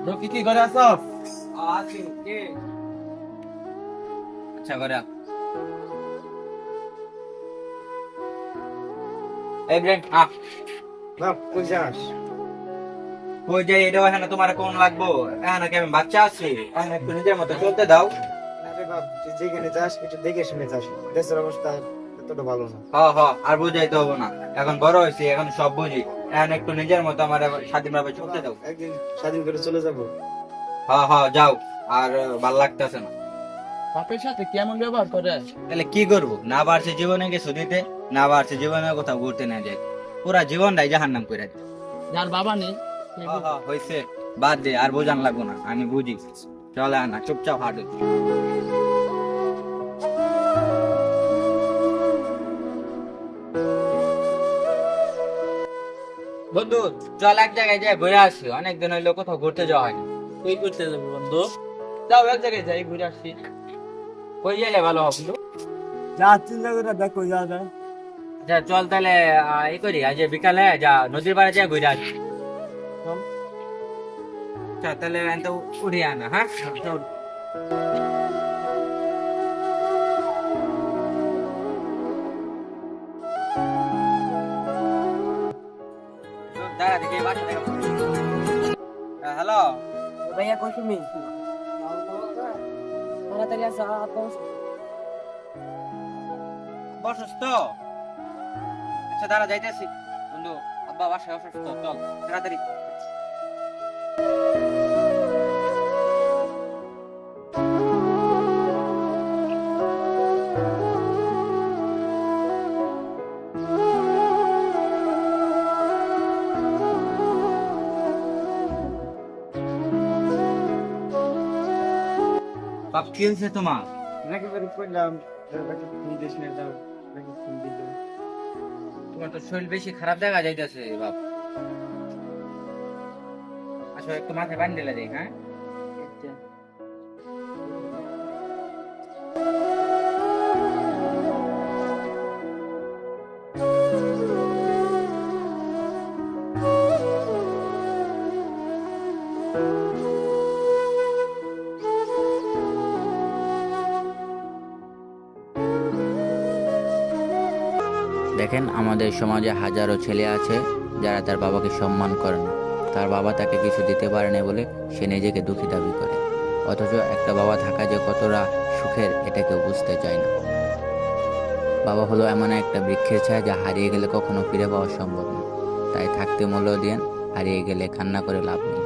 Rocky কি করে আছস? আছি কে? আচ্ছা করে এই ব্রেন বাপ কই যাস? কই যাই এটা এখানে তোমার কোন লাগবো? এখানে কি আমি বাচ্চা আছি? এখানে একটু নিজের মতো চলতে দাও। আরে বাপ তুই যেখানে যাস একটু দেখে শুনে যাস, দেশের অবস্থা এতটা ভালো না। হ হ আর বুঝাইতে হবো না, এখন বড় হয়েছি, এখন সব বুঝি। এখন একটু নিজের মতো আমার স্বাধীনভাবে চলতে দাও। একদিন স্বাধীন করে চলে যাবো। হ হ যাও, আর ভাল লাগতেছে না। বাপের সাথে কেমন ব্যবহার করে? তাহলে কি করবো? না পারছে জীবনে কিছু দিতে, না পারছে জীবনে কোথাও ঘুরতে না যায়, পুরা জীবনটাই জাহান্নাম করে দিতে। যার বাবা নেই হয়েছে, বাদ দে, আর বোঝান লাগবো না, আমি বুঝি। চলে আনা চুপচাপ হাঁটু। বন্ধু চল এক জায়গায় যাই ঘুরে আসি, অনেকদিন হইলো কোথাও ঘুরতে যাওয়া হয়নি। তুই করতে যাবো বন্ধু? যাও এক জায়গায় যাই ঘুরে আসি। কই গেলে ভালো হবে বন্ধু? যা চিন্তা করে দেখ কই যাওয়া যায়। আচ্ছা চল তাহলে এই করি, আজ বিকালে যা নদীর পাড়ে যাই ঘুরে আসি। চল। আচ্ছা তাহলে তো উঠে আনা, হ্যাঁ চল। দাঁড়া দেখি বাসা থেকে হ্যালো। ভাইয়া কই তুমি? তাড়াতাড়ি আসো, অসুস্থ? আচ্ছা দাঁড়া যাইতেছি বন্ধু, আব্বা বাসায় অসুস্থ, চল তাড়াতাড়ি। বাপ কি হয়েছে তোমার? নাকি বাড়ি কইলাম তুমি দেশ নিয়ে যাও, নাকি ফোন দিল। তোমার তো শরীর বেশি খারাপ দেখা যাইতেছে বাপ। আসলে একটু মাথায় পানি ঢেলে দেই, হ্যাঁ? দেখেন, আমাদের সমাজে হাজারো ছেলে আছে যারা তার বাবাকে সম্মান করে না। তার বাবা তাকে কিছু দিতে পারে না বলে সে নিজেকে দুঃখী দাবি করে, অথচ একটা বাবা থাকা যে কতটা সুখের এটা কেউ বুঝতে চায় না। বাবা হলো এমন একটা বৃক্ষের ছায়া যা হারিয়ে গেলে কখনো ফিরে পাওয়া সম্ভব না। তাই থাকতে মূল্য দিন, হারিয়ে গেলে কান্না করে লাভ নেই।